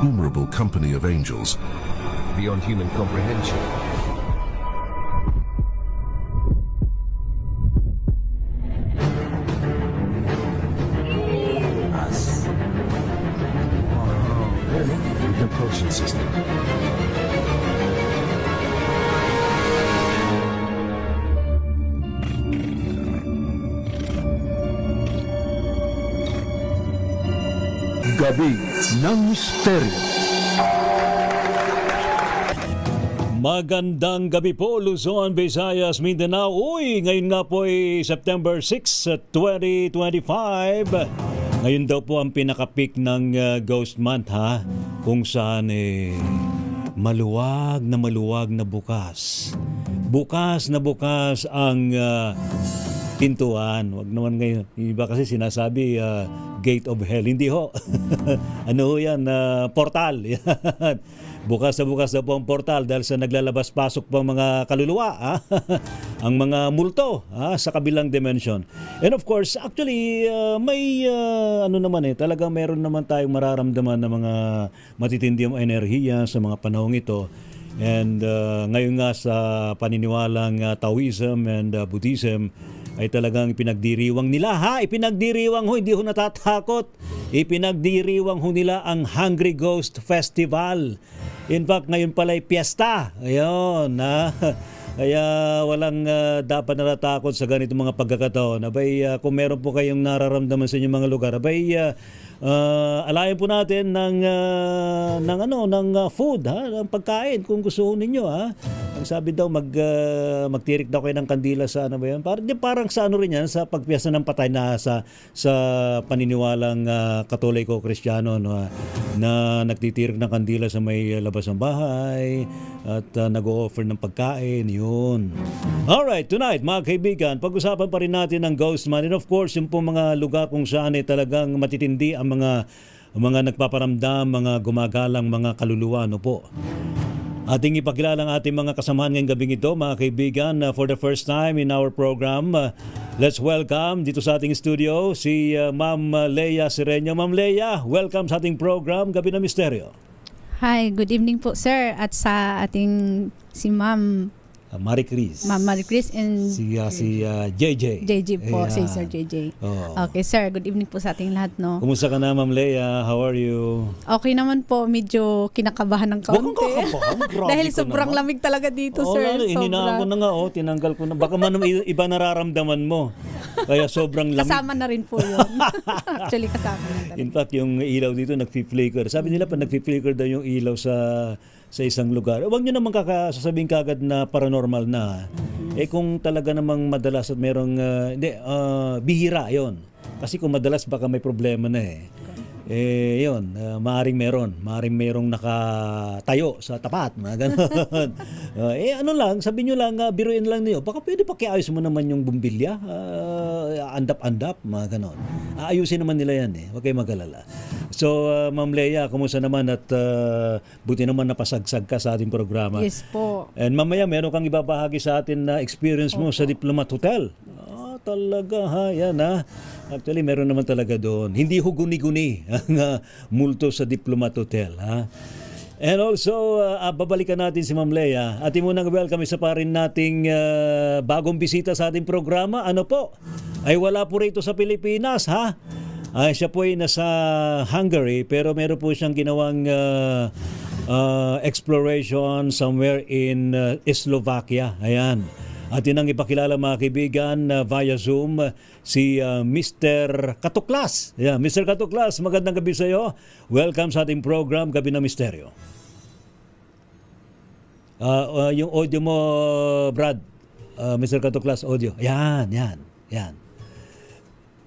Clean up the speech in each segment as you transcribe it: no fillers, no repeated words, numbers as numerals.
innumerable company of angels. beyond human comprehension. Us. Oh, really? Propulsion system. Gabi ng Misteryo. Magandang gabi po, Luzon, Visayas, Mindanao. Uy, ngayon nga po ay September 6, 2025. Ngayon daw po ang pinaka-peak ng Ghost Month, ha? Kung saan maluwag na bukas. Bukas na bukas ang pintuan. Wag naman ngayon. Iba kasi sinasabi gate of hell. Hindi ho. Ano ho yan? Portal. Yan. Bukas na po ang portal dahil sa naglalabas-pasok pang mga kaluluwa, ang mga multo sa kabilang dimension. And of course, actually, may talagang meron naman tayong mararamdaman na mga matitinding enerhiya sa mga panahong ito. And ngayon nga sa paniniwalang Taoism and Buddhism, ay talagang ipinagdiriwang nila, ipinagdiriwang ho, hindi ho natatakot. Ipinagdiriwang ho nila ang Hungry Ghost Festival. In fact, ngayon pala ay piyesta. Ayun, Kaya walang dapat natatakot sa ganitong mga pagkakataon. Abay, kung meron po kayong nararamdaman sa inyong mga lugar, abay, alayan po natin ng food, ng pagkain kung gusto ninyo, Ang sabi daw magtirik daw kayo ng kandila sa ano ba 'yan? Parang sa ano rin 'yan sa pagpiyesta ng patay na sa paniniwalang Katoliko Kristiyano, no, na nagtitirik ng kandila sa may labas ng bahay at nag-o-offer ng pagkain, 'yun. All right, tonight mga kaibigan, pag-usapan pa rin natin ang Ghost Man, and of course yung po mga lugar kung saan ay talagang matitindi ang mga nagpaparamdam, mga gumagalang mga kaluluwa, no po. Ating ipakilala ang ating mga kasamahan ngayong gabing ito, mga kaibigan, for the first time in our program. Let's welcome dito sa ating studio si Ma'am Leia Sereño. Ma'am Leia, welcome sa ating program, Gabi ng Misteryo. Hi, good evening po sir, at sa ating si Ma'am Marie Chris. Ma'am Marie Chris and si JJ. JJ po, Ayan. si Sir JJ. Oh. Okay sir, good evening po sa ating lahat, no? Kumusta ka na, Ma'am Leia? How are you? Okay naman po, medyo kinakabahan ng kaunti. Grabe Dahil ka sobrang naman. lamig talaga dito, sir. Lalo, ininaan ko na nga, tinanggal ko na. Baka man iba nararamdaman mo. Kaya sobrang lamig. Kasama na rin po yun. Actually, kasama na talaga. In fact, yung ilaw dito nag-flicker. Sabi nila pa nag-flicker daw yung ilaw sa isang lugar. Huwag nyo naman sasabihin kagad na paranormal na. Kung talaga namang madalas at merong, bihira yon. Kasi kung madalas baka may problema na yun, maaring merong nakatayo sa tapat, mga ganon. Ano lang, sabi nyo lang, biruin lang niyo, baka pwede pakiayos mo naman yung bumbilya, andap-andap, mga ganon. Ayusin naman nila yan, huwag kayo mag-alala. So, Ma'am Leia, kumusta naman at buti naman napasagsag ka sa ating programa. Yes po. And mamaya, meron kang ibabahagi sa atin na experience mo sa Diplomat Hotel. Talaga yan Actually, meron naman talaga doon. Hindi ho guni-guni ang multo sa Diplomat Hotel, And also, babalikan natin si Ma'am Leia. Ating munang welcome isa pa rin nating bagong bisita sa ating programa. Ano po? Ay wala po rito sa Pilipinas, siya po ay nasa Hungary, pero meron po siyang ginawang exploration somewhere in Slovakia. Ayan. At yun ang ipakilala, mga kaibigan, via Zoom, si Mr. Katuklas. Yeah, Mr. Katuklas, magandang gabi sa iyo. Welcome sa ating program, Gabi ng Misteryo. Yung audio mo, Brad, Mr. Katuklas, audio. Yan.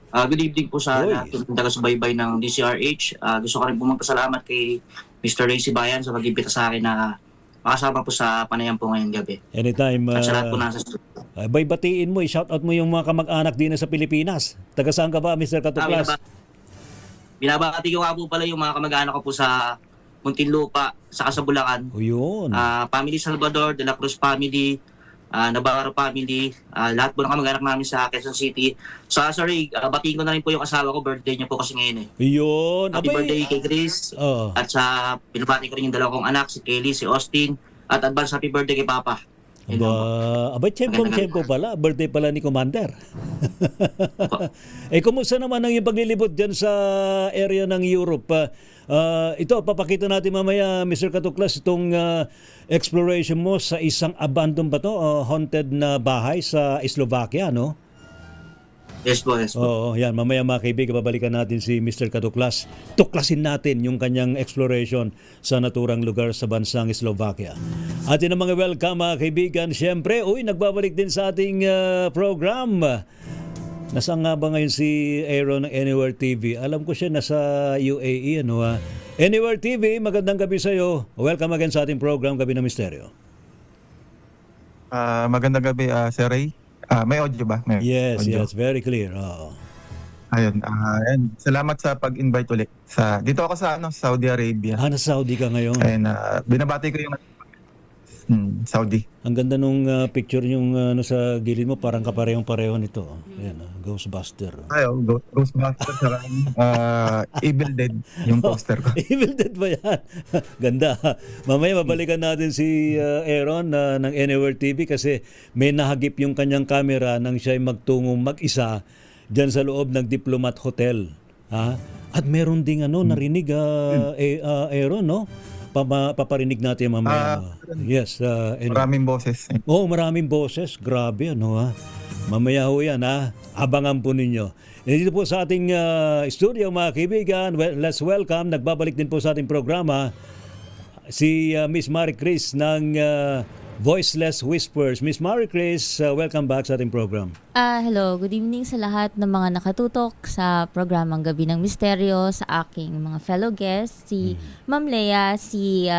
Good evening po sa lahat ng taga-subaybay ng DCRH. Gusto ko rin po magpasalamat kay Mr. Ray Sibayan sa pag-imbita sa akin na makasama po sa panayam po ngayong gabi. Anytime. At sa lahat po nasa studio. Batiin mo, i-shoutout mo yung mga kamag-anak din sa Pilipinas. Taga saan ka ba, Mr. Katuklas? Binabati ko nga po pala yung mga kamag-anak ko po sa Muntinlupa, sa Casabulacan. O yun. Family Salvador, De La Cruz family, Navarro family, lahat po ng kamag-anak namin sa Quezon City. Sorry, batiin ko na rin po yung asawa ko, birthday niya po kasi ngayon eh. Yun. Happy birthday kay Chris. Oo. At sa pinapati ko rin yung dalawa kong anak, si Kelly, si Austin. At advance happy birthday kay Papa. Yun lang po. Aba, tiyempo pala. Birthday pala ni Commander. Kumusta naman ang yung paglilibot dyan sa area ng Europe? Ito, papakita natin mamaya, Mr. Katuklas, itong exploration mo sa isang abandoned ba to? Haunted na bahay sa Slovakia, no? Yes po, yes po. Oo, yan. Mamaya mga kaibigan, babalikan natin si Mr. Katuklas. Tuklasin natin yung kanyang exploration sa naturang lugar sa bansang Slovakia. At yun ang mga welcome mga kaibigan. Siyempre, nagbabalik din sa ating program. Nasaan nga ba ngayon si Aaron ng Anywhere TV? Alam ko siya nasa UAE. Anywhere TV, magandang gabi sa iyo. Welcome again sa ating program, Gabi ng Misteryo. Magandang gabi, Sir Ray. May audio ba? May Yes, audio. yes, very clear. Oo. Ayun, salamat sa pag-invite ulit. Dito ako sa Saudi Arabia. Nasa Saudi ka ngayon. And binabati ko yung Saudi. Ang ganda nung picture yung sa gilid mo, parang kaparehong-pareho nito. Ayan, Ghostbuster. Ghostbusters sa Evil Dead yung poster ko. Evil Dead ba yan? Ganda. Mamaya mabalikan natin si Aaron ng Anywhere TV kasi may nahagip yung kanyang camera nang siya'y magtungong mag-isa dyan sa loob ng Diplomat Hotel. At meron ding narinig Aaron, no? Paparinig natin mamaya. Yes. Anyway. Maraming boses. Maraming boses. Grabe, Mamaya ho yan, Abangan po ninyo. Dito po sa ating studio, mga kaibigan, let's welcome, nagbabalik din po sa ating programa, si Miss Marie Chris ng Voiceless Whispers. Miss Marie Chris, welcome back sa ating program. Hello, good evening sa lahat ng mga nakatutok sa programang Gabi ng Misteryo, sa aking mga fellow guests, si Ma'am Lea, si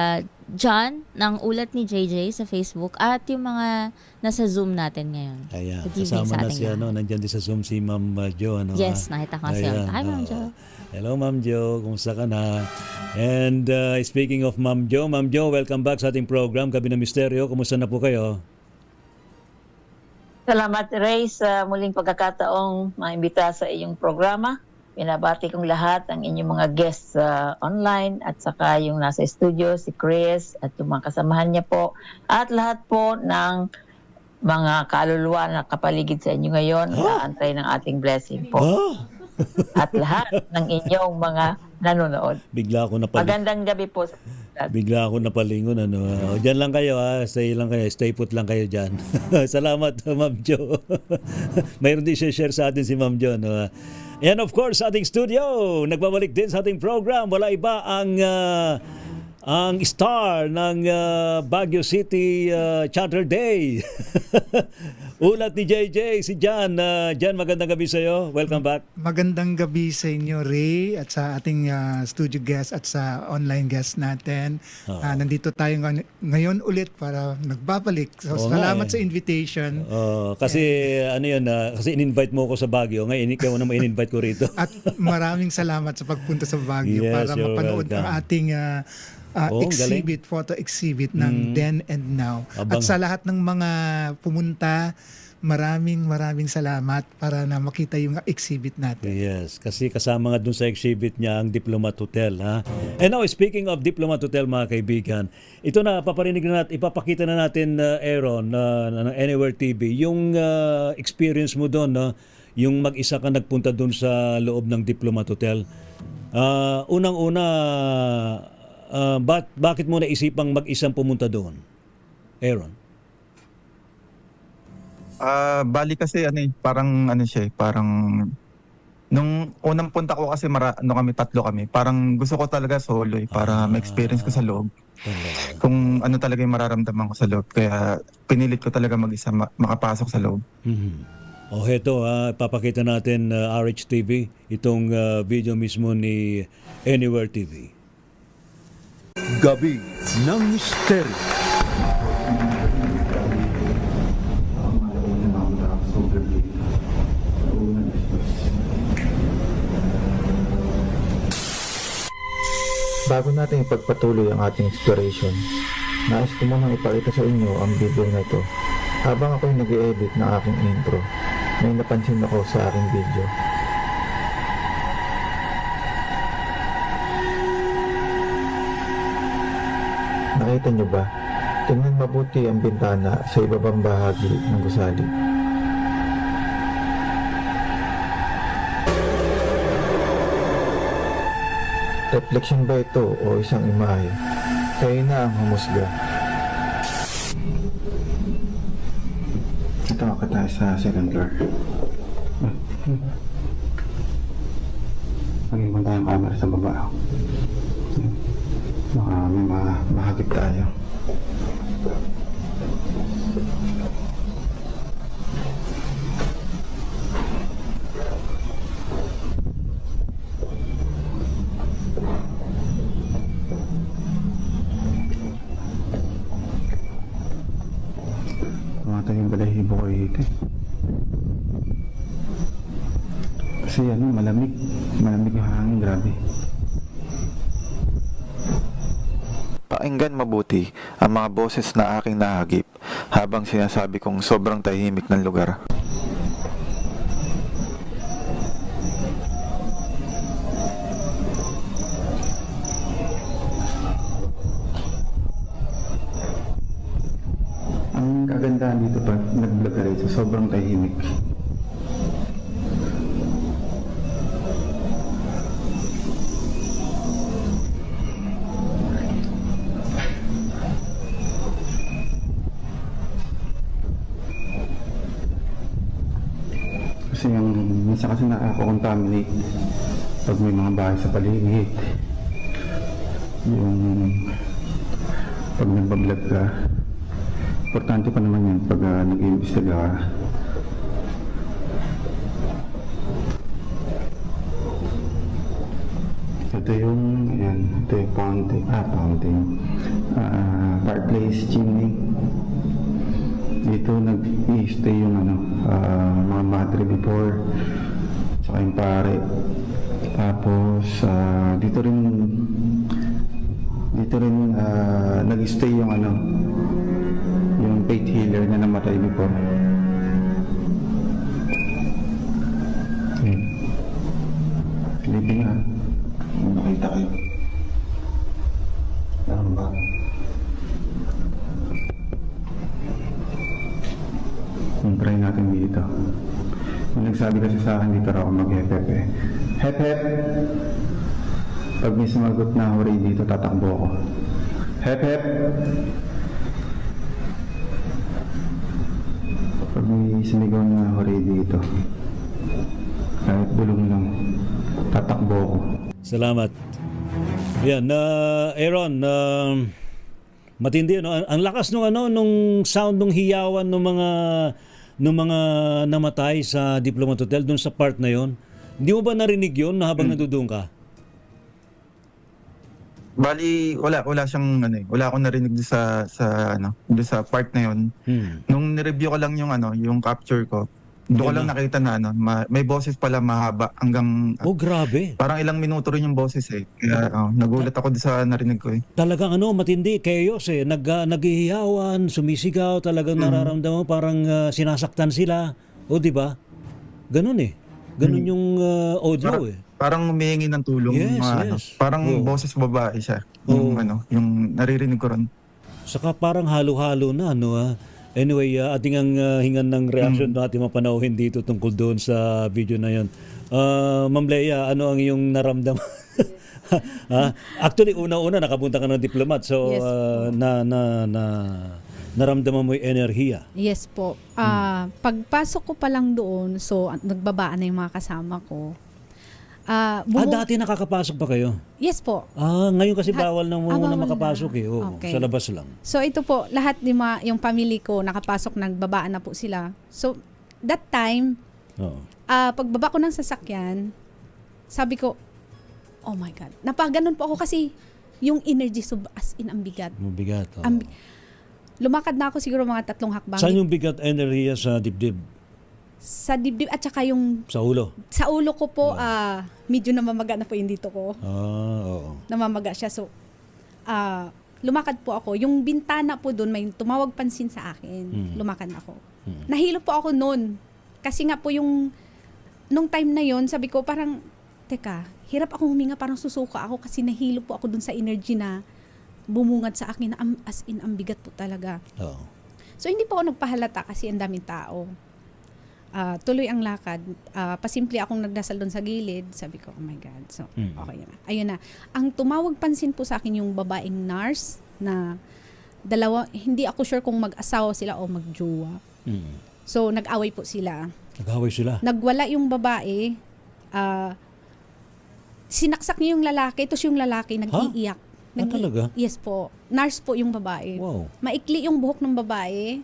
John ng Ulat ni JJ sa Facebook, at yung mga nasa Zoom natin ngayon. Ayan, Good evening kasama sa na ating si lahat. nandiyan din sa Zoom si Ma'am Jo. Yes, nakita ko siya. Hi, Ma'am Jo. Hello, Ma'am Jo. Kumusta ka na? And speaking of Ma'am Jo, welcome back sa ating program, Gabi ng Misteryo. Kumusta na po kayo? Salamat, Ray, sa muling pagkakataong maimbita sa iyong programa. Binabati kong lahat ang inyong mga guests online at saka yung nasa studio, si Chris at yung mga kasamahan niya po. At lahat po ng mga kaluluwa na kapaligid sa inyo ngayon, naantay ng ating blessing po. At lahat ng inyong mga nanonood. Bigla ako napalingon. Magandang gabi po sa lahat. Bigla ako napalingon. Diyan lang kayo, stay lang kayo. Stay put lang kayo dyan. Salamat, Ma'am Jo. Mayroon din siya share sa atin si Ma'am Jo. And of course, sa ating studio, nagbabalik din sa ating program. Wala iba ang star ng Baguio City Charter Day. Ulat ni JJ, si Jan. Jan, magandang gabi sa iyo. Welcome back. Magandang gabi sa inyo, Ray, at sa ating studio guest at sa online guest natin. Nandito tayo ngayon ulit para nagbabalik. So, salamat sa invitation. Kasi kasi in-invite mo ako sa Baguio. Ngayon, ikaw naman in-invite ko rito. At maraming salamat sa pagpunta sa Baguio Yes, para you're mapanood welcome. ang ating photo exhibit ng Then and Now. At sa lahat ng mga pumunta, maraming salamat para na makita yung exhibit natin. Yes, kasi kasama nga dun sa exhibit niya ang Diplomat Hotel. And now, speaking of Diplomat Hotel, mga kaibigan, ito na, ipapakita na natin, Aaron, ng Anywhere TV, yung experience mo doon, yung mag-isa ka nagpunta doon sa loob ng Diplomat Hotel. Unang-una, bakit mo naisipang mag-isang pumunta doon, Aaron? Bali kasi parang nung unang punta ko kasi tatlo kami. Parang gusto ko talaga solo para ma-experience ko sa loob. Kung ano talaga yung mararamdaman ko sa loob. Kaya pinilit ko talaga mag-isa makapasok sa loob. Heto, papakita natin RH-TV, itong video mismo ni Anywhere TV. Gabi ng Misteryo. Bago natin ipagpatuloy ang ating exploration, nais ko munang ipakita sa inyo ang video na ito. Habang ako'y nag-i-edit ng aking intro, may napansin ako sa aking video. Nakita niyo ba? Tingnan mabuti ang bintana sa ibabang bahagi ng gusali. Reflection ba ito o isang imahe? Kayo na ang humusga. Ito ako tayo sa second floor. Magiging tayong camera sa baba. Baka may mahagip tayo. Tumatay yung balahibo ko dito. Kasi malamig. Malamig yung hangin, grabe. Pakinggan mabuti ang mga boses na aking nahagip habang sinasabi kong sobrang tahimik ng lugar. Ang kagandahan dito pag nag-vlog ka rito, sobrang tahimik. Kasi minsan kasi nakako-contaminate pag may mga bahay sa paligid. Yung pag nagbablog ka, importante pa naman yan pag nag-iimbestiga ka. Ito yung fireplace chimney. Dito nag-i-stay yung mga battery before, saka yung pare. Tapos dito rin nag-stay yung yung faith healer na namatay before. Okay. Sleeping ha. Makita kayo. Meron ba? Try natin dito. May nagsabi kasi sa akin dito raw mag-hep-hep eh. Hep-hep! Pag may sumagot na huri dito, tatakbo ako. Hep-hep! Pag may sumigaw na huri dito, kahit bulong lang, tatakbo ako. Salamat. Yan, Aaron, matindi ang lakas nung sound nung hiyawan ng mga namatay sa Diplomat Hotel doon sa part na yon. Hindi mo ba narinig yon na habang nandoon ka? Bali, wala siyang wala akong narinig doon sa part na yon. Nung ni-review ko lang yung capture ko, doon ko lang nakita na may boses pala mahaba hanggang grabe. Parang ilang minuto rin yung boses eh. Kaya nagulat ako sa narinig ko eh. Talagang matindi, chaos eh. Naghihiyawan, sumisigaw, talagang nararamdaman parang sinasaktan sila. O di ba? Ganun eh. Ganun yung audio eh. Parang humihingi ng tulong. Yes. Parang boses babae siya. Yung naririnig ko ron. Saka parang halo-halo na Anyway, ating ang hingan ng reaction na ating mapanauhin dito tungkol doon sa video na yun. Ma'am Leia, ano ang iyong naramdaman? Actually, una-una nakapunta ka ng diplomat. So, Yes, naramdaman mo yung enerhiya. Yes po. Pagpasok ko pa lang doon, so nagbabaan na yung mga kasama ko. Dati nakakapasok pa kayo? Yes po. Ngayon kasi bawal na muna bawal makapasok na. eh. Okay. Sa labas lang. So ito po, lahat yung family ko nakapasok, nagbabaan na po sila. So that time, pagbaba ko ng sasakyan, sabi ko, oh my God. Napaganon po ako kasi yung energy as in ang bigat. Mabigat. Lumakad na ako siguro mga 3 hakbang. Saan yung bigat enerhiya sa dibdib? Sa dibdib at saka yung Sa ulo? Sa ulo ko po, medyo namamaga na po yung dito ko. Oo. Namamaga siya. So, lumakad po ako. Yung bintana po doon, may tumawag pansin sa akin. Lumakad ako. Nahilo po ako noon. Kasi nga po nung time na yon, sabi ko parang, teka, hirap akong huminga, parang susuka ako kasi nahilo po ako doon sa energy na bumungad sa akin na as in, ang bigat po talaga. Oo. So, hindi po ako nagpahalata kasi ang daming tao. Tuloy ang lakad. Pasimple akong nagdasal doon sa gilid. Sabi ko, oh my God. So, okay na. Ayun na. Ang tumawag pansin po sa akin yung babaeng nurse na dalawa, hindi ako sure kung mag-asawa sila o mag-jowa. So, nag-away po sila. Nag-away sila? Nagwala yung babae. Sinaksak niya yung lalaki, tapos yung lalaki nag-iiyak. Talaga? Yes po. Nurse po yung babae. Wow. Maikli yung buhok ng babae.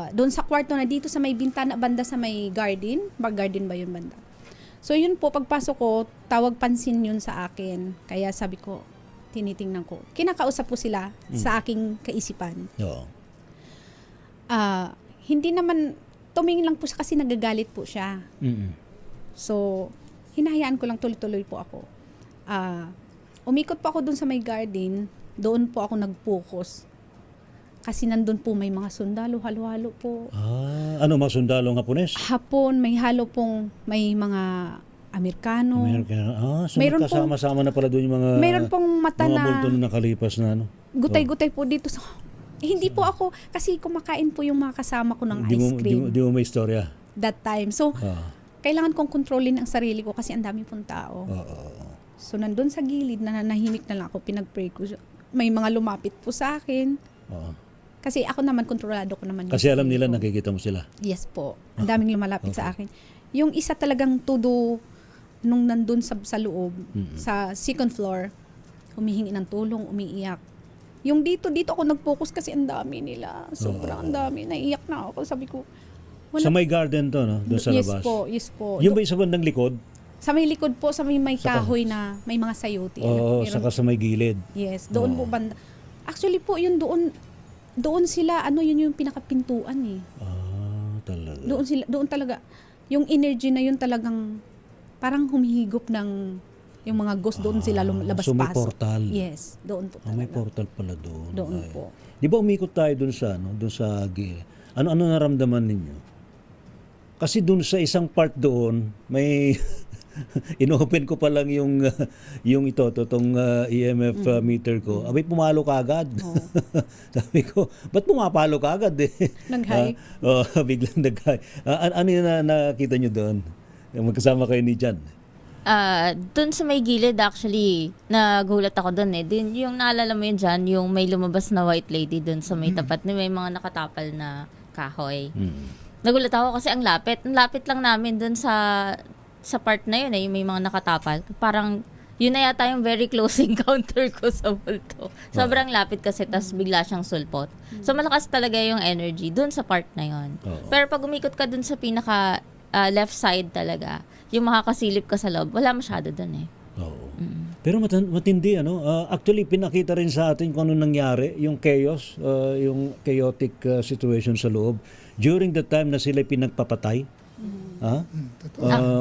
Doon sa kwarto na dito sa may bintana banda sa may garden. Garden ba yun banda? So yun po, pagpasok ko, tawag pansin yun sa akin. Kaya sabi ko, tinitingnan ko. Kinakausap po sila sa aking kaisipan. Oo. Hindi naman, tumingin lang po siya kasi nagagalit po siya. So, hinahayaan ko lang, tuloy-tuloy po ako. Umikot po ako doon sa may garden, doon po ako nag-focus. Kasi nandun po may mga sundalo, halo-halo po. Ano mga sundalo ng Hapones? Hapon, may halo pong, may mga Amerikano. So kasama-sama na pala doon yung mga Mayroon pong mata mga na multo na nakalipas na ano. gutay-gutay po dito. So, hindi po ako, kasi kumakain po yung mga kasama ko ng ice cream. Di mo may istorya? That time. So, kailangan kong kontrolin ang sarili ko kasi ang dami pong tao. So, nandun sa gilid, nanahimik na lang ako, pinag-pray ko. May mga lumapit po sa akin. Kasi ako naman, kontrolado ko naman. Kasi alam nila, nakikita mo sila. Yes po. Ang daming lumalapit sa akin. Yung isa talagang todo, nung nandun sa loob, sa second floor, humihingi ng tulong, umiiyak. Yung dito ako nag-focus kasi ang dami nila. Sobrang ang dami. Naiiyak na ako. Sabi ko, Sa may garden to, no? Doon sa labas. Yes po. Yung ba sa bandang likod? Sa may likod po, sa may kahoy na may mga sayote. Oo, saka sa may gilid. Yes, doon po banda. Actually po, yun doon sila, yun yung pinakapintuan eh. Talaga. Doon talaga, yung energy na yun talagang parang humihigop ng yung mga ghost doon sila labas-pasok. So may portal. Yes, doon po talaga. May portal pala doon. Doon po. Di ba umikot tayo doon sa gilid? Ano naramdaman ninyo? Kasi doon sa isang part doon, may inopen ko pa lang yung itong EMF meter ko. Abay, pumalo ka agad. Sabi ko, ba't pumapalo ka agad eh? Nag-high? Biglang nag-high. Ano yung nakita nyo doon? Magkasama kayo ni Jan? Doon sa may gilid actually, nagulat ako doon eh. Yung naalala mo yun dyan, yung may lumabas na white lady doon sa may tapat na may mga nakatapal na kahoy. Nagulat ako kasi ang lapit. Ang lapit lang namin doon sa part na yun eh, yung may mga nakatapal. Parang yun na yata yung very close encounter ko sa multo. Sobrang lapit kasi, tas bigla siyang sulpot. So malakas talaga yung energy doon sa part na yun. Pero pag umikot ka doon sa pinaka left side talaga, yung makakasilip ka sa loob, wala masyado doon eh. Pero matindi, actually, pinakita rin sa atin kung ano nangyari, yung chaos, yung chaotic situation sa loob, during the time na sila pinagpapatay.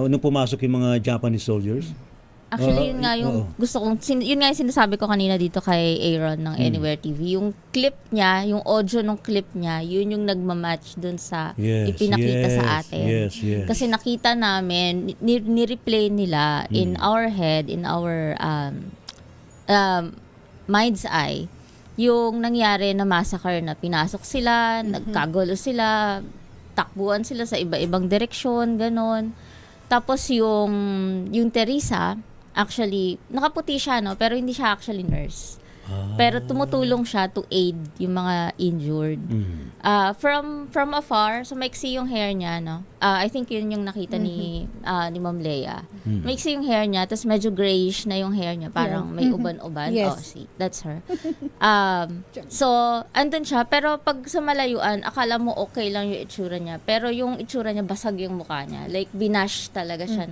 Nung pumasok yung mga Japanese soldiers. Actually, yun nga yung gusto kong, yun nga yung sinasabi ko kanina dito kay Aaron ng Anywhere TV. Yung clip niya, yung audio ng clip niya, yun yung nagmamatch dun sa ipinakita sa atin. Yes. Kasi nakita namin, ni-replay nila in our head, in our mind's eye, yung nangyari na massacre na pinasok sila, nagkagulo sila, takbuhan sila sa iba-ibang direksyon, ganon. Tapos yung Teresa, actually, nakaputi siya, no? Pero hindi siya actually nurse. Pero tumutulong siya to aid yung mga injured. From afar, so maiksi yung hair niya, no? I think yun yung nakita ni Ma'am Lea. Maiksi yung hair niya, tapos medyo grayish na yung hair niya, parang may uban-uban. Yes. See, that's her. So, andun siya, pero pag sa malayuan, akala mo okay lang yung itsura niya. Pero yung itsura niya, basag yung mukha niya. Like, binash talaga siya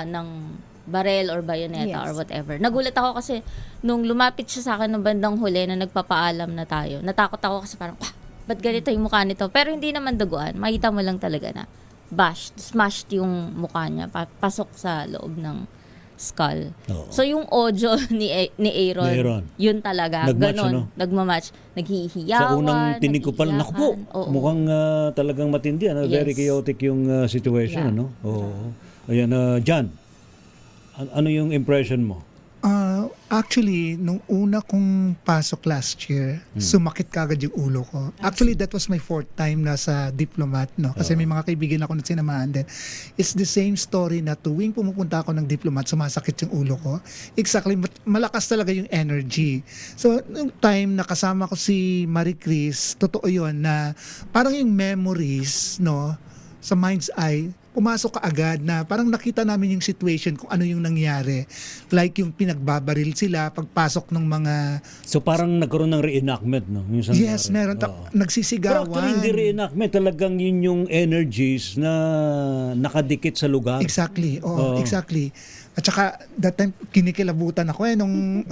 ng barel or bayoneta or whatever. Nagulat ako kasi nung lumapit siya sa akin ng bandang huli na nagpapaalam na tayo, natakot ako kasi parang, ba't ganito yung mukha nito? Pero hindi naman duguan. Makita mo lang talaga na smashed yung mukha niya, pasok sa loob ng skull. Oo. So yung audio ni Aaron, Ni Aaron. yun talaga, Nag-match, ganon, ano? Nagmamatch, naghihiyawan, Sa unang tinig ko pa lang, naku po, nag-iiyakan. Oo. mukhang talagang matindi. Very Yes. chaotic yung situation. Yeah. Ano? Oo. Ayan, John, ano yung impression mo? Actually, nung una kong pasok last year, sumakit kagad yung ulo ko. Actually, that was my fourth time na sa Diplomat, no? Kasi may mga kaibigan ako na sinamahan din. It's the same story na tuwing pumupunta ako ng Diplomat, sumasakit yung ulo ko. Exactly, malakas talaga yung energy. So, nung time na kasama ko si Marie Chris, totoo yun na parang yung memories, no, sa mind's eye, pumasok ka agad na parang nakita namin yung situation kung ano yung nangyari. Like yung pinagbabaril sila pagpasok ng mga... So parang nagkaroon ng reenactment, no? Yung Yes, meron. Oo. Nagsisigawan. Pero actually, hindi reenactment. Talagang yun yung energies na nakadikit sa lugar. Exactly. Oo, Oo. exactly. At saka, that time, kinikilabutan ako nung...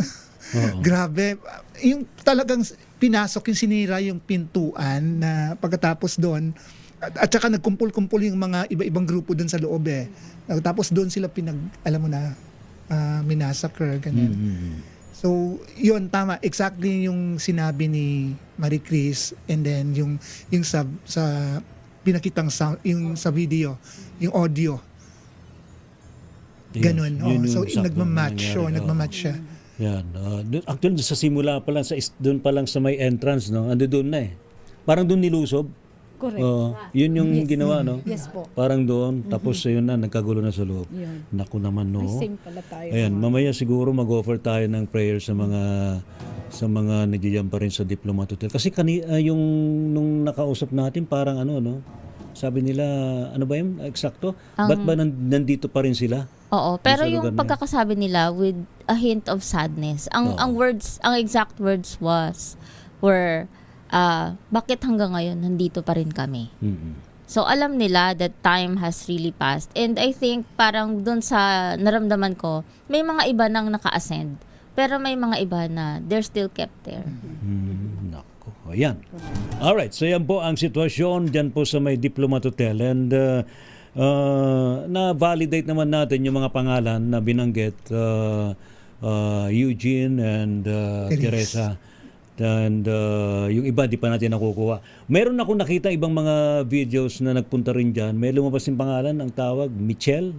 Grabe. Yung talagang pinasok yung sinira yung pintuan na pagkatapos doon, at saka nagkumpul-kumpul yung mga iba-ibang grupo doon sa loob eh. Tapos doon sila alam mo na, minasacre, ganun. So, yun, tama. Exactly yung sinabi ni Marie Chris, and then yung sa pinakitang sound, yung sa video, yung audio. Ganun. Yun yung So, sakto nagmamatch. nangyari. So, nagmamatch siya. Yan. Actually, sa simula pa lang, doon pa lang sa may entrance, no? Ando doon na eh. Parang doon nilusob. Correct. Yun yung Yes. ginawa, no? Yes po. Parang doon, tapos yun na, nagkagulo na sa loob. Yun. Naku naman, no? Ay, same pala tayo. Ayan, mamaya siguro mag-offer tayo ng prayer sa mga nandiyan pa rin sa Diplomat Hotel. Kasi yung nung nakausap natin, parang ano, no? Sabi nila, ano ba yun? Eksakto? Ba't ba nandito pa rin sila? Oo, pero sa lugar yung na yun? pagkakasabi nila with a hint of sadness. Ang exact words were bakit hanggang ngayon nandito pa rin kami? So alam nila that time has really passed. And I think parang dun sa naramdaman ko, may mga iba nang naka-ascend. Pero may mga iba na they're still kept there. Nako, ayan. Alright, so yan po ang sitwasyon dyan po sa may Diplomat Hotel. And na-validate naman natin yung mga pangalan na binanggit, Eugene and Teresa. And yung iba di pa natin nakukuha. Meron ako nakita ibang mga videos na nagpunta rin dyan. May lumabas yung pangalan, ang tawag Michelle.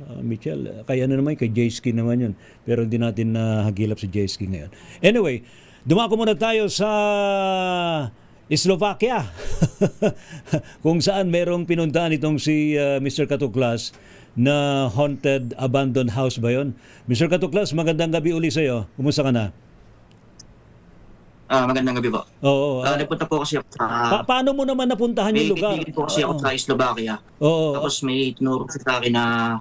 Kaya ano naman, kay Jayski naman yun. Pero hindi natin nahagilap si Jayski ngayon. Anyway, dumako muna tayo sa Slovakia. Kung saan merong pinuntahan itong si Mr. Katuklas na haunted abandoned house ba yun? Mr. Katuklas, magandang gabi uli sa'yo. Kumusta ka na? Magandang gabi po. Oo. Napunta po kasi ako sa... Paano mo naman napuntahan May yung lugar? kaibigan po kasi ako sa Slovakia. Oo. Tapos may tinuro sa akin na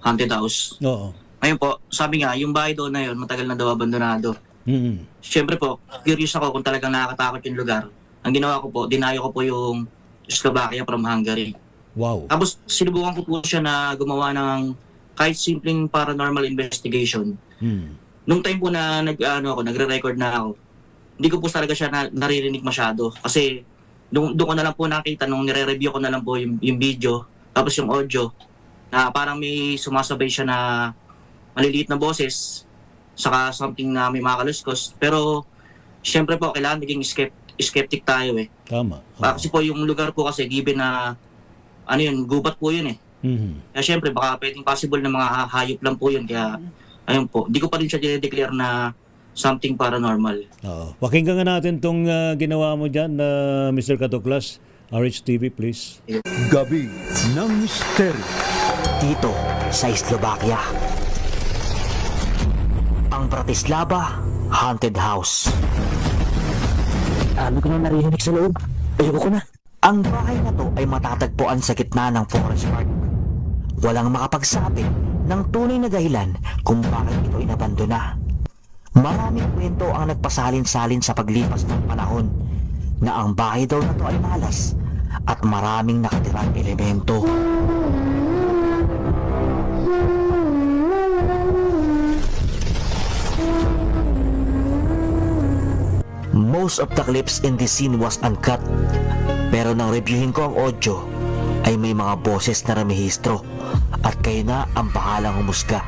haunted house. Oo. Ngayon po, sabi nga, yung bahay doon na yun, matagal na daw abandonado. Siyempre po, curious ako kung talagang nakakatakot yung lugar. Ang ginawa ko po, dinayo ko po yung Slovakia from Hungary. Wow. Tapos sinubukan ko po siya na gumawa ng kahit simpleng paranormal investigation. Nung time po na nagre-record na ako, hindi ko po talaga siya naririnig masyado. Kasi doon ko na lang po nakita, nung nire-review ko na lang po yung video, tapos yung audio, na parang may sumasabay siya na maliliit na boses, saka something na may mga kaluskos. Pero, syempre po, kailangan naging skeptic tayo eh. Tama. Kasi po yung lugar po kasi, given na, gubat po yun eh. Kaya syempre, baka pwedeng possible na mga hayop lang po yun. Kaya, ayun po, di ko pa rin siya dinedeclare na something paranormal. Pakinggan nga natin tong ginawa mo dyan, Mr. Katuklas. RHTV, please. Gabi ng Misteryo. Dito sa Slovakia. Ang Bratislava Haunted House. Ano ko na narinig sa loob? Ayoko ko na. Ang bahay na to ay matatagpuan sa gitna ng forest park. Walang makapagsabi ng tunay na dahilan kung bakit ito inabandona. Maraming kwento ang nagpasalin-salin sa paglipas ng panahon na ang bahay daw na to ay malas at maraming nakatirang elemento. Most of the clips in this scene was uncut, pero nang reviewin ko ang audio ay may mga boses na remehistro at kayo na ang bahalang humusga.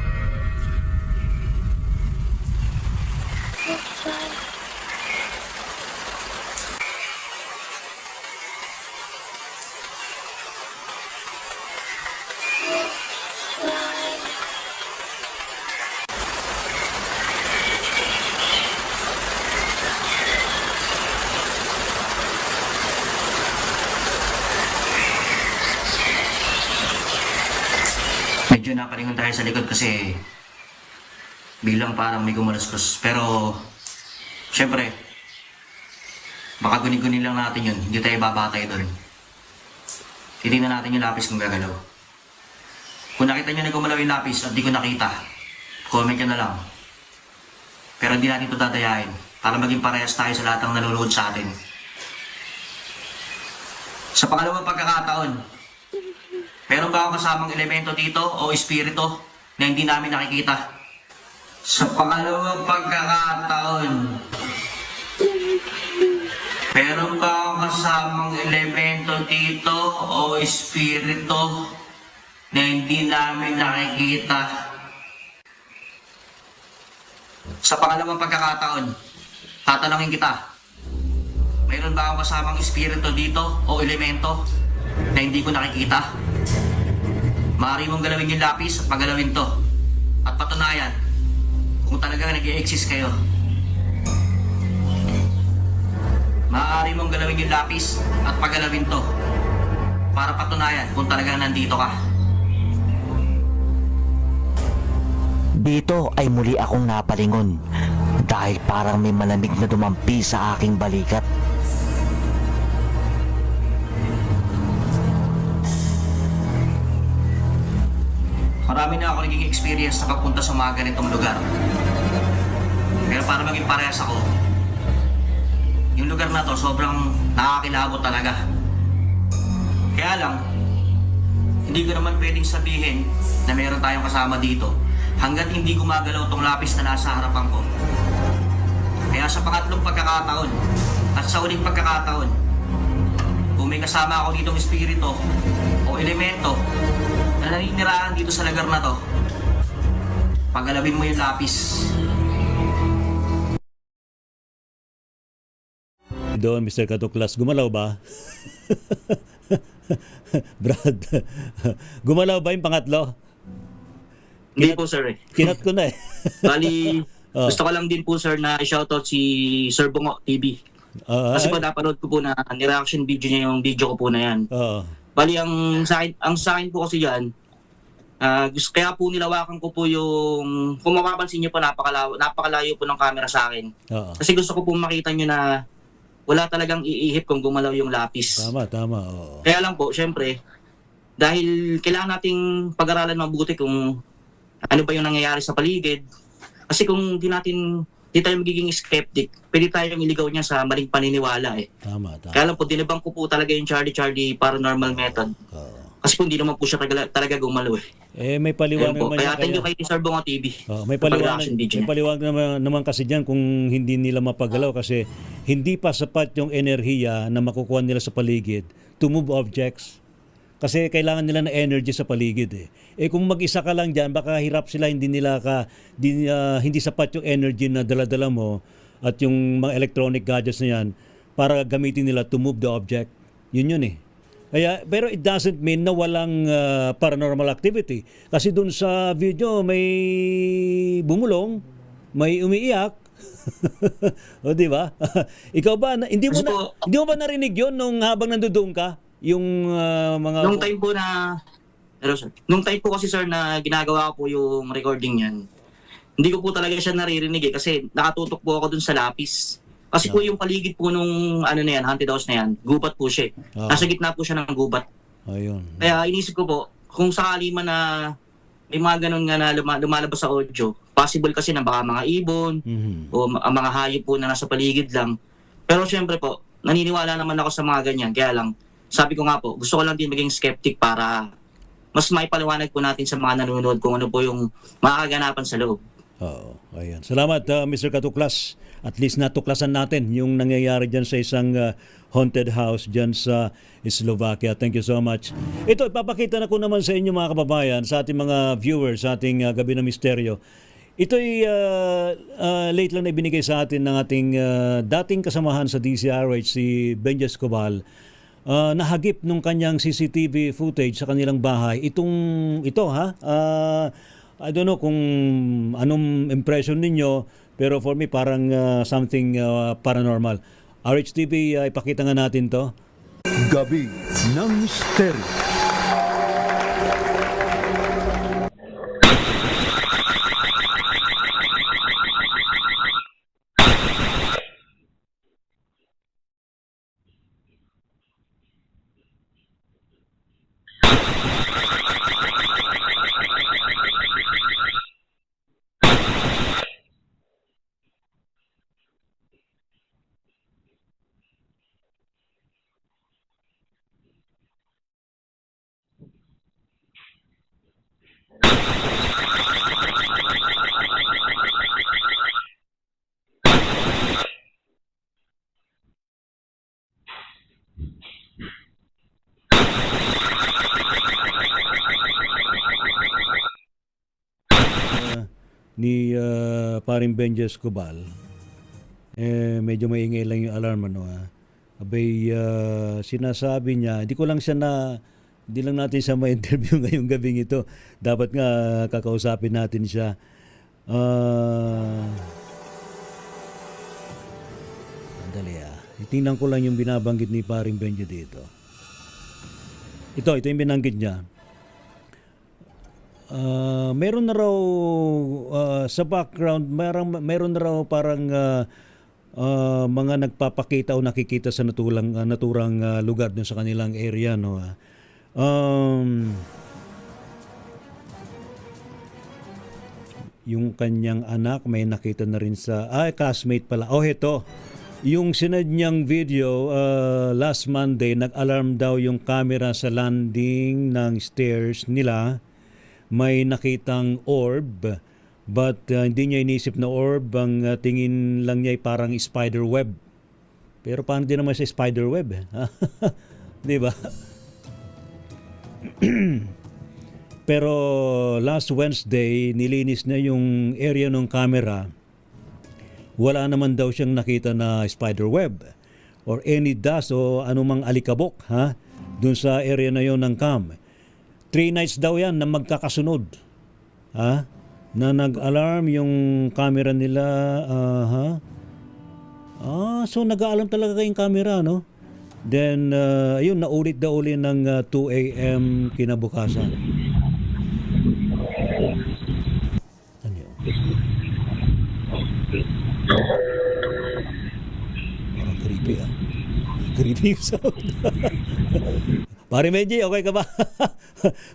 medyo napalingon tayo sa likod kasi bilang parang may gumaluskus. Pero, syempre, baka gunin-gunin lang natin yun. Hindi tayo babatay doon. Titingnan natin yung lapis kung gagalaw. Kung nakita nyo na gumalaw yung lapis at di ko nakita, comment nyo na lang. Pero hindi natin ito dadayain para maging parehas tayo sa lahat ng nanonood sa atin. Sa pangalawang pagkakataon, meron ba akong kasamang elemento dito o espiritu na hindi namin nakikita? Sa pangalawang pagkakataon, meron ba akong kasamang elemento dito o espiritu na hindi namin nakikita? Sa pangalawang pagkakataon, tatanungin kita, mayroon ba akong kasamang espiritu dito o elemento na hindi ko nakikita? Maaari mong galawin yung lapis at pagalawin to. At patunayan kung talagang nag-i-exist kayo. Maaari mong galawin yung lapis at pagalawin to para patunayan kung talagang nandito ka. Dito ay muli akong napalingon dahil parang may malamig na dumampi sa aking balikat. Marami na ako naging experience sa pagpunta sa mga ganitong lugar. Pero para maging parehas ako, yung lugar na to sobrang nakakilabot talaga. Kaya lang, hindi ko naman pwedeng sabihin na meron tayong kasama dito hanggat hindi gumagalaw tong lapis na nasa harapan ko. Kaya sa pangatlong pagkakataon at sa uling pagkakataon, kung may kasama ako ditong espiritu o elemento na naninirahan dito sa lugar na to, pagalawin mo yung lapis. Doon, Mr. Katuklas, gumalaw ba? Brad, gumalaw ba yung pangatlo? Hindi po sir eh. Kinat ko na eh. Bali, gusto ko lang din po sir na i-shoutout si Sir Bungo TV. Kasi po napanood ko po na ni-reaction video niya yung video ko po na yan. Bali, ang sa akin po kasi yan, kaya po nilawakan ko po yung, kung mapapansin niyo po, napakalayo po ng camera sa akin. Kasi gusto ko po makita niyo na wala talagang iihip kung gumalaw yung lapis. Tama. Kaya lang po, syempre, dahil kailangan nating pag-aralan mabuti kung ano ba yung nangyayari sa paligid. Kasi kung di tayo magiging skeptic, pwede tayong iligaw niya sa maling paniniwala eh. Tama. Kaya lang po, dinibang ko po talaga yung Charlie Paranormal Method. Kasi po hindi naman po siya talaga gumalaw eh. May paliwanag naman kaya thank you kay Sir Bungo TV. May paliwanag naman kasi dyan kung hindi nila mapagalaw kasi hindi pa sapat yung enerhiya na makukuha nila sa paligid to move objects. Kasi kailangan nila ng energy sa paligid eh. Kung mag-isa ka lang dyan, baka hirap sila, hindi sapat yung energy na dala-dala mo at yung mga electronic gadgets na yan para gamitin nila to move the object. Yun eh. Pero it doesn't mean na walang paranormal activity. Kasi dun sa video may bumulong, may umiiyak. O di ba? Ikaw ba hindi mo ba narinig 'yon nung habang nandoon ka? Yung mga nung time po nung time po kasi sir na ginagawa ko po yung recording niyan. Hindi ko po talaga siya naririnig kasi nakatutok po ako dun sa lapis. Kasi po yung paligid po nung haunted house na yan, gubat po siya. Nasa gitna po siya ng gubat. Ayun. Kaya inisip ko po, kung sakali man na may mga ganun nga na lumalabas sa audio, possible kasi na baka mga ibon o mga hayop po na nasa paligid lang. Pero syempre po, naniniwala naman ako sa mga ganyan. Kaya lang, sabi ko nga po, gusto ko lang din maging skeptic para mas maipaliwanag po natin sa mga nanonood kung ano po yung makakaganapan sa loob. Ayan. Salamat, Mr. Katuklas. At least natuklasan natin yung nangyayari dyan sa isang haunted house dyan sa Slovakia. Thank you so much. Ito, ipapakita na ko naman sa inyo mga kababayan, sa ating mga viewers, sa ating Gabi ng Misteryo. Ito'y late lang na ibinigay sa atin ng ating dating kasamahan sa DCRH, si Benja Escobar. Nahagip nung kanyang CCTV footage sa kanilang bahay. Ito I don't know kung anong impression ninyo, pero for me parang something paranormal. RHTV, ipakita nga natin to. Gabi ng Misteryo. ni paring Benji Escobar, medyo maingay lang yung alarm, ano, abay, sinasabi niya, hindi lang natin siya ma-interview ngayong gabing ito. Dapat nga kakausapin natin siya. Andali Itingnan ko lang yung binabanggit ni paring Benji dito. Ito yung binanggit niya. Meron na raw sa background, meron na raw parang mga nagpapakita o nakikita sa naturang lugar dun sa kanilang area, no. Yung kanyang anak may nakita na rin sa classmate pala. Heto. Yung sinad niyang video last Monday, nag-alarm daw yung camera sa landing ng stairs nila. May nakitang orb, but hindi niya inisip na orb. Ang tingin lang niya ay parang spider web. Pero paano din naman sa spider web? Di ba? Pero last Wednesday, nilinis na yung area ng camera. Wala naman daw siyang nakita na spider web or any dust o anumang alikabok dun sa area na yon ng cam. 3 nights daw yan na magkakasunod. Na nag-alarm yung camera nila. So nag-aalarm talaga yung camera, no? Then, ayun, naulit daw uli ng 2 a.m. kinabukasan. Ano yun? Parang creepy, Creepy yung sound. Pare Benji, okay ka ba?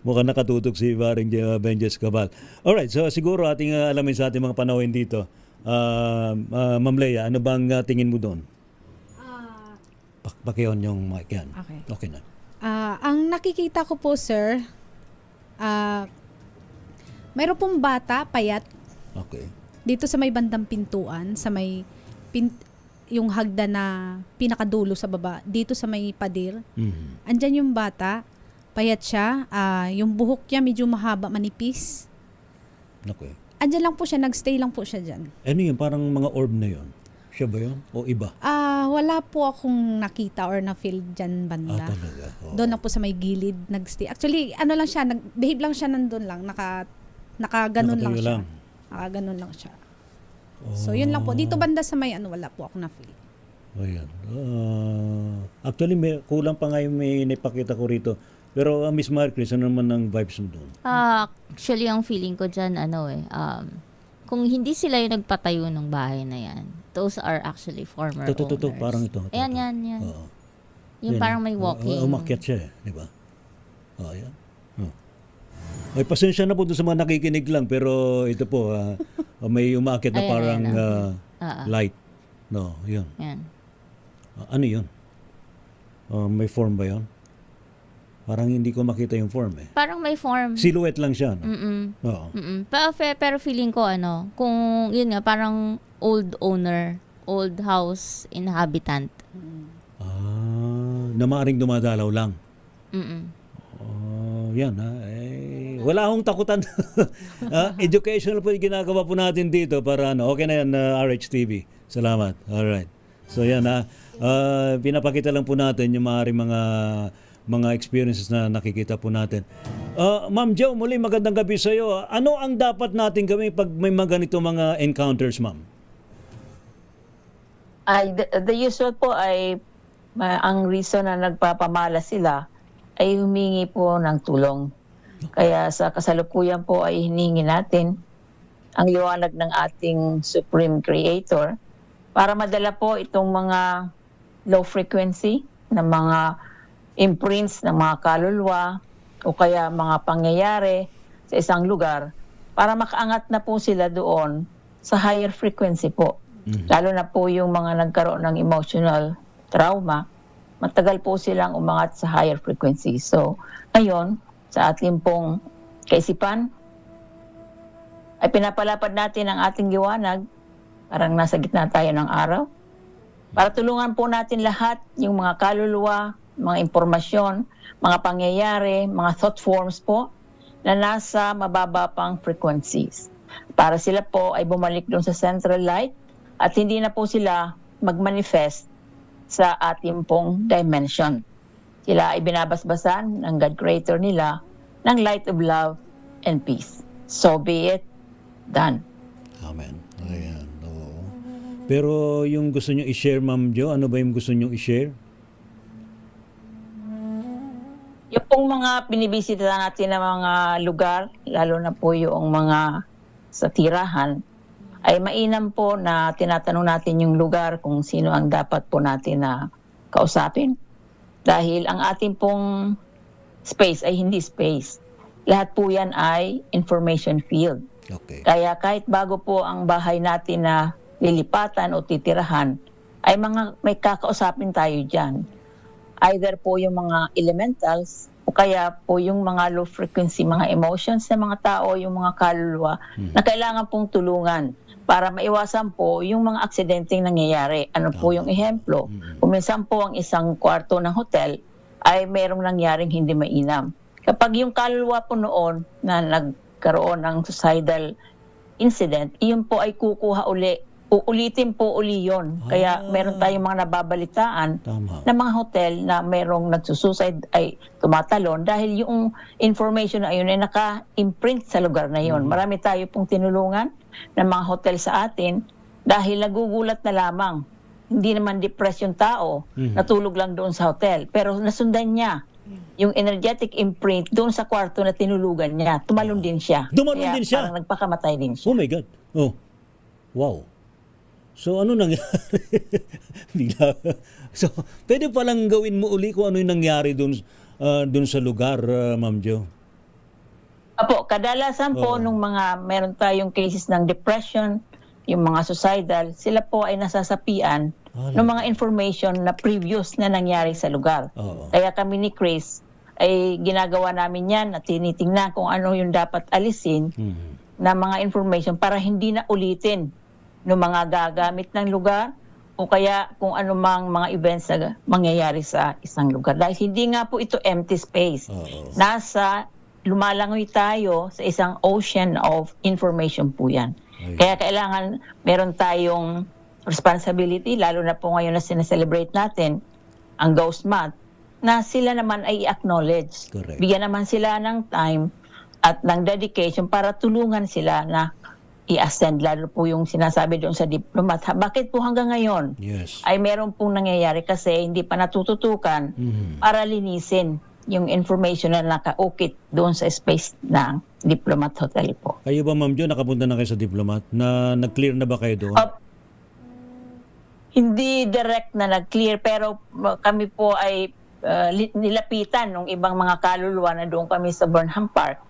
Mukhang nakatutok si paring Benji Escobar. Alright, so siguro ating alamin sa ating mga panahon dito. Ma'am Leia, ano bang tingin mo doon? Pakion yung mic yan. Okay na. Ang nakikita ko po, sir, mayroon pong bata, payat. Okay. Dito sa may bandang pintuan, sa may yung hagda na pinakadulo sa baba, dito sa may pader. Mm-hmm. Andyan yung bata, payat siya, yung buhok niya medyo mahaba, manipis. Okay. Andyan lang po siya, nagstay lang po siya dyan. Ano yun? Parang mga orb na yun? Siya ba yun? O iba? Wala po akong nakita or na-feel dyan banda. Talaga? Oh. Doon lang po sa may gilid, nagstay. Actually, ano lang siya, nag-behave lang siya nandun lang, nakaganon lang siya. Nakaganon lang siya. So, yun lang po. Dito banda sa may wala po ako na-feel. Ayan. Actually, kulang pa nga yung may napakita ko rito. Pero Miss Marcris, ano naman ang vibes mo doon? Actually, ang feeling ko dyan, kung hindi sila yung nagpatayo ng bahay na yan, those are actually former owners. Parang ito. Ayan. Yung parang may walking. Umakyat siya di ba? Ayan. Ay, pasensya na po doon sa mga nakikinig lang, pero ito po, may umakyat na parang light. No, yun. Yan. Ano yun? May form ba yun? Parang hindi ko makita yung form Parang may form. Silhouette lang siya, no? Oo. Pero feeling ko, kung yun nga, parang old owner, old house inhabitant. Na maaaring dumadalaw lang. Yan wala akong takutan. Educational po yung ginagawa po natin dito para okay na yan, RHTV. Salamat. Alright. So yan pinapakita lang po natin yung maaaring mga experiences na nakikita po natin. Ma'am Jo, muli magandang gabi sa iyo. Ano ang dapat natin gawin pag may mga ganito mga encounters, ma'am? The usual po ay ang reason na nagpapamala sila ay humingi po ng tulong. Kaya sa kasalukuyan po ay hiningi natin ang liwanag ng ating Supreme Creator para madala po itong mga low frequency na mga imprints ng mga kaluluwa o kaya mga pangyayari sa isang lugar para makaangat na po sila doon sa higher frequency po. Lalo na po yung mga nagkaroon ng emotional trauma, matagal po silang umangat sa higher frequency. So, ngayon, sa ating pong kaisipan, ay pinapalapad natin ang ating liwanag, parang nasa gitna tayo ng araw, para tulungan po natin lahat yung mga kaluluwa, mga impormasyon, mga pangyayari, mga thought forms po, na nasa mababa pang frequencies. para sila po ay bumalik doon sa central light at hindi na po sila mag-manifest sa ating pong dimension. Sila ay binabasbasan ng God Creator nila ng light of love and peace. So be it done. Amen. Ayan. Oo. Pero yung gusto nyo i-share, Ma'am Jo, ano ba yung gusto nyo i-share? Yung pong mga binibisita natin na mga lugar, lalo na po yung mga sa tirahan, ay mainam po na tinatanong natin yung lugar kung sino ang dapat po natin na kausapin. Dahil ang ating pong space ay hindi space. Lahat po yan ay information field. Okay. Kaya kahit bago po ang bahay natin na lilipatan o titirahan, ay may kakausapin tayo dyan. Either po yung mga elementals o kaya po yung mga low frequency, mga emotions ng mga tao, yung mga kaluluwa na kailangan pong tulungan para maiwasan po yung mga aksidenteng nangyayari. Ano po yung ehemplo? Kung minsan po ang isang kwarto ng hotel ay merong nangyaring hindi mainam. Kapag yung kaluluwa po noon na nagkaroon ng suicidal incident, iyon po ay kukuha uli. Uulitin po uli yun. Kaya meron tayong mga nababalitaan na mga hotel na merong nagsusuicide ay tumatalon dahil yung information na yun ay naka-imprint sa lugar na yun. Marami tayo pong tinulungan ng mga hotel sa atin dahil nagugulat na lamang. Hindi naman depressed yung tao, natulog lang doon sa hotel. Pero nasundan niya yung energetic imprint doon sa kwarto na tinulugan niya. Tumalon din siya. Tumalon din siya? Parang nagpakamatay din siya. Oh my God. Oh. Wow. So ano nangyari? Bigla. So pwede palang gawin mo uli kung ano yung nangyari doon sa lugar, Ma'am Jo. Apo, kadalasan po nung mga meron tayong cases ng depression, yung mga suicidal, sila po ay nasasapian ng mga information na previous na nangyari sa lugar. Kaya kami ni Chris ay ginagawa namin yan at tinitingnan kung ano yung dapat alisin na mga information para hindi na ulitin ng mga gagamit ng lugar o kaya kung anumang mga events na mangyayari sa isang lugar. Dahil hindi nga po ito empty space. Lumalangoy tayo sa isang ocean of information po yan. Kaya kailangan meron tayong responsibility, lalo na po ngayon na sineselebrate natin ang Ghost Month, na sila naman ay i-acknowledge. Correct. Bigyan naman sila ng time at ng dedication para tulungan sila na i-ascend, lalo po yung sinasabi doon sa diplomat. Bakit po hanggang ngayon ay meron pong nangyayari kasi hindi pa natututukan para linisin yung information na nakaukit doon sa space ng Diplomat Hotel po. Kayo ba, Ma'am Jo, nakapunta na kayo sa Diplomat? Nag-clear na ba kayo doon? Hindi direct na nag-clear pero kami po ay nilapitan ng ibang mga kaluluwa na doon kami sa Burnham Park.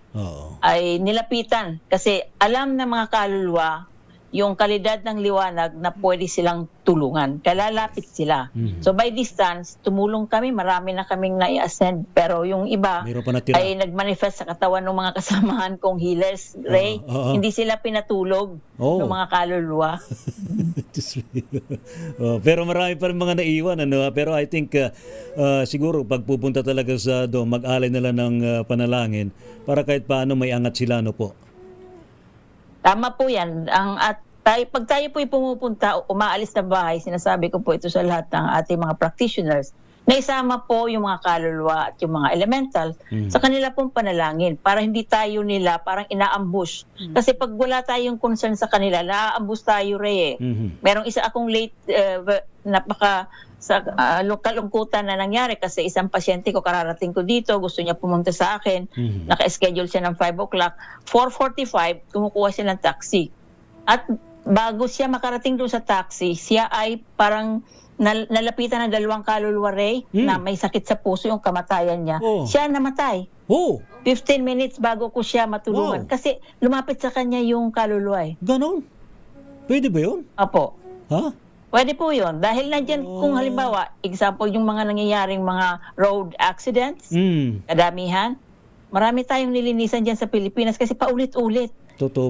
Ay nilapitan kasi alam ng mga kaluluwa yung kalidad ng liwanag na pwede silang tulungan. Kalalapit sila. So by distance, tumulong kami. Marami na kaming nai-ascend. Pero yung iba ay nagmanifest sa katawan ng mga kasamahan kong healers. Ray, hindi sila pinatulog ng mga kaluluwa. Pero marami pa rin mga naiwan. Pero I think siguro pagpupunta talaga sa doon, mag-alay nila ng panalangin para kahit paano may angat sila. Ano po? Tama po yan. Pag tayo po pumupunta, umaalis na bahay, sinasabi ko po ito sa lahat ng ating mga practitioners, na isama po yung mga kaluluwa at yung mga elemental sa kanila pong panalangin para hindi tayo nila parang ina-ambush. Kasi pag wala tayong concern sa kanila, na-ambush tayo, Ray. Merong isa akong late, kalungkutan na nangyari kasi isang pasyente ko, kararating ko dito, gusto niya pumunta sa akin, naka-schedule siya ng 5 o'clock, 4:45, kumukuha siya ng taxi. At bago siya makarating doon sa taxi, siya ay parang nalapitan ng 2 kaluluwa, Ray, na may sakit sa puso, yung kamatayan niya. Siya namatay. 15 minutes bago ko siya matulungan. Kasi lumapit sa kanya yung kaluluwa. Ganon? Pwede ba yun? Apo. Ha? Pwede po yun. Dahil nandyan, kung halimbawa, example, yung mga nangyayaring mga road accidents, kadamihan, marami tayong nilinisan dyan sa Pilipinas kasi paulit-ulit.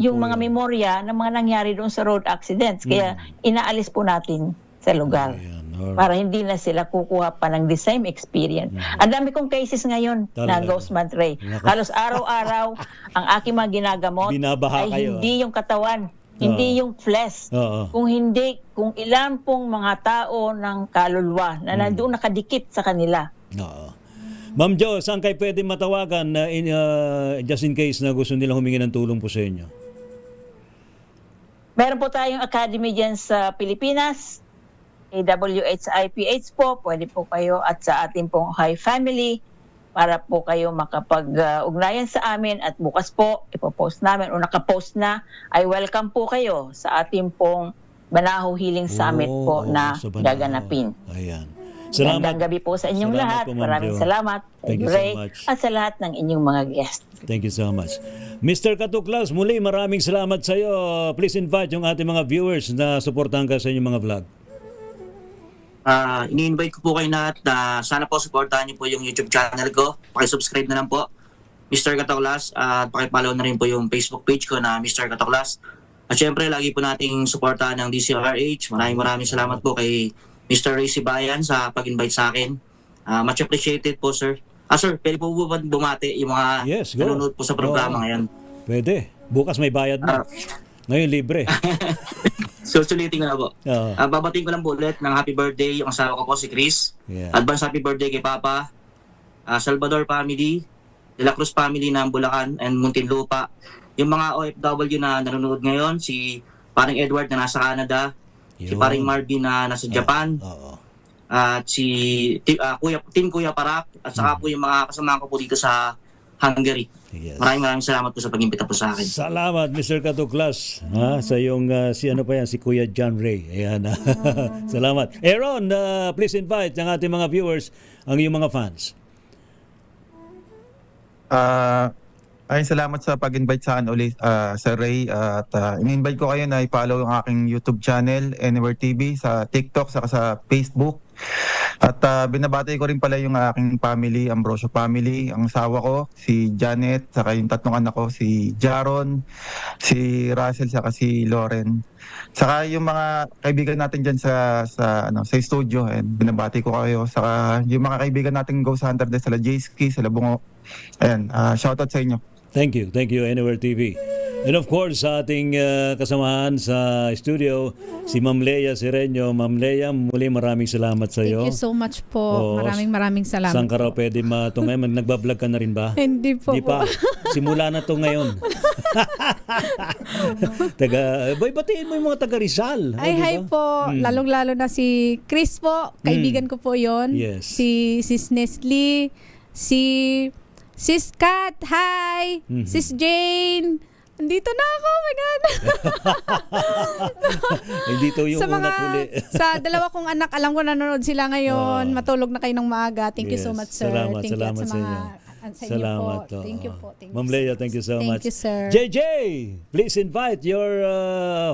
Yung mga memorya ng mga nangyari doon sa road accidents. Kaya inaalis po natin sa lugar. Alright. para hindi na sila kukuha pa ng the same experience. Ang dami kong cases ngayon na Talaga. ghost month, Ray. Nako. Halos araw-araw ang aking mga ginagamot Binabaha ay kayo, hindi yung katawan, hindi yung flesh, Oo. kung ilan pong mga tao ng kaluluwa na nandoon nakadikit sa kanila. Oo. Ma'am Jo, saan kayo pwede matawagan na just in case na gusto nilang humingi ng tulong po sa inyo? Meron po tayong academy dyan sa Pilipinas, AWHIPH po, pwede po kayo at sa ating pong High Family para po kayo makapag-ugnayan sa amin at bukas po ipopost namin o nakapost na ay welcome po kayo sa ating pong Banahaw Healing Summit po na sa Banahaw. gaganapin. Ayan. Magandang gabi po sa inyong Salamat lahat. po, Ma'am Maraming Jo. salamat. Thank you so Ray, much. at sa lahat ng inyong mga guests. Thank you so much. Mr. Katuklas, muli maraming salamat sa iyo. Please invite yung ating mga viewers na suportahan ka sa inyong mga vlog. Ini-invite ko po kayo lahat na sana po supportahan niyo po yung YouTube channel ko. Paki-subscribe na lang po, Mr. Katuklas, at paki-follow na rin po yung Facebook page ko na Mr. Katuklas. At syempre, lagi po nating suportahan ng DCRH. Maraming salamat po kay Mr. Ray Sibayan sa pag-invite sa akin. Much appreciated po, sir. Sir, pwede po ba bumati yung mga Yes, go. nanonood po sa programa ngayon? Pwede. Bukas may bayad na. Ngayon libre. Susulitin ko na po. Oo. Babatiin ko lang po ulit ng happy birthday yung asawa ko po si Chris. Yeah. Advance happy birthday kay Papa, Salvador family, De La Cruz family ng Bulacan and Muntinlupa. Yung mga OFW na nanonood ngayon, si paring Edward na nasa Canada, si Yun. paring Marvin na nasa Japan, Oo. at si Team Kuya Parak, at saka po yung mga kasama ko po dito sa Hungary. Yes. Maraming salamat po sa pag-imbita po sa akin. Salamat, Mr. Katuklas. Sa yung si Kuya John Ray. Ayan. Salamat. Aaron, please invite ang ating mga viewers, ang iyong mga fans. Ay, salamat sa pag-invite sa akin ulit, Sir Ray. At in-invite ko kayo na i-follow ang aking YouTube channel, Anywhere TV, sa TikTok, saka sa Facebook. At binabati ko rin pala yung aking family, Ambrosio family, ang asawa ko, si Janet, saka yung tatlong anak ko, si Jaron, si Russell, saka si Lauren. Saka yung mga kaibigan natin dyan sa studio, and binabati ko kayo. Saka yung mga kaibigan natin Ghost Hunter din sa J-Ski, sa Labungo. Ayan, shoutout sa inyo. Thank you, Anywhere TV. And of course, sa ating kasamahan sa studio, si Ma'am Lea Sereño. Ma'am Lea, muli maraming salamat sa iyo. Thank you so much po. Oo. Maraming salamat. Saan ka raw pwede matungay? Nagbablog ka na rin ba? Hindi po. Di pa. Simula na to ngayon. Batiin mo yung mga taga Rizal. Ay, di hi ba? po. Lalong-lalo na si Chris po. Kaibigan ko po yon. Yes. Si Sis Nestle. Si Sis Kat. Hi. Sis Jane. Andito na ako. Oh my God. Dito yung sa una puli. sa dalawa kong anak, alam ko nanonood sila ngayon. Matulog na kayo ng maaga. Thank you so Yes. much, sir. Salamat, Thank you salamat at sa inyo. Sa inyo Salamat. po. Thank you po. Thank you Ma'am so Lea, much. thank you so much. Thank you, sir. JJ, please invite your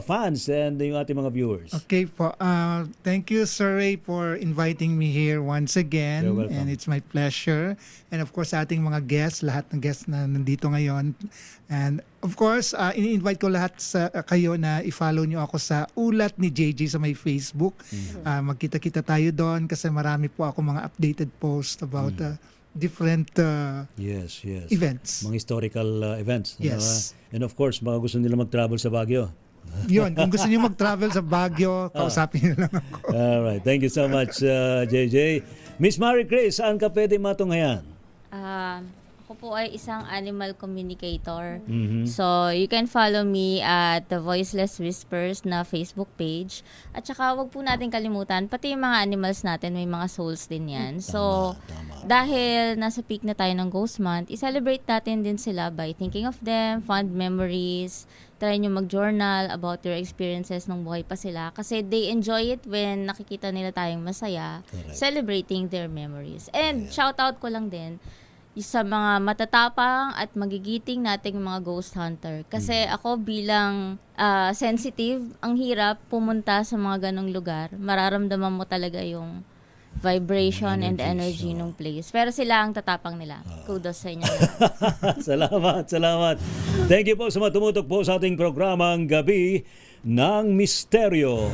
fans and yung ating mga viewers. Okay po. Thank you, Sir Ray, for inviting me here once again. You're welcome. And it's my pleasure. And of course, sa ating mga guests, lahat ng guests na nandito ngayon. And of course, ini-invite ko lahat sa kayo na i-follow nyo ako sa Ulat ni JJ sa may Facebook. Magkita-kita tayo doon kasi marami po ako mga updated posts about different Yes. events. Mga historical events. Yes. And of course, baka gusto nila mag-travel sa Baguio. Yun, kung gusto niyo mag-travel sa Baguio, kausapin niyo lang ako. Alright, thank you so much, JJ. Miss Marie Grace, saan ka pwede matunghayan? Ako po ay isang animal communicator. So, you can follow me at the Voiceless Whispers na Facebook page. At saka, wag po natin kalimutan, pati yung mga animals natin, may mga souls din yan. So, dahil nasa peak na tayo ng Ghost Month, i-celebrate natin din sila by thinking of them, fond memories, try nyo mag-journal about your experiences nung buhay pa sila. Kasi they enjoy it when nakikita nila tayong masaya, celebrating their memories. And shout out ko lang din, sa mga matatapang at magigiting nating mga ghost hunter. Kasi ako bilang sensitive, ang hirap pumunta sa mga ganong lugar. Mararamdaman mo talaga yung vibration and energy nung place. Pero sila ang tatapang nila. Kudos sa inyo. Salamat. Thank you po sa matumutok po sa ating programang Gabi ng Misteryo.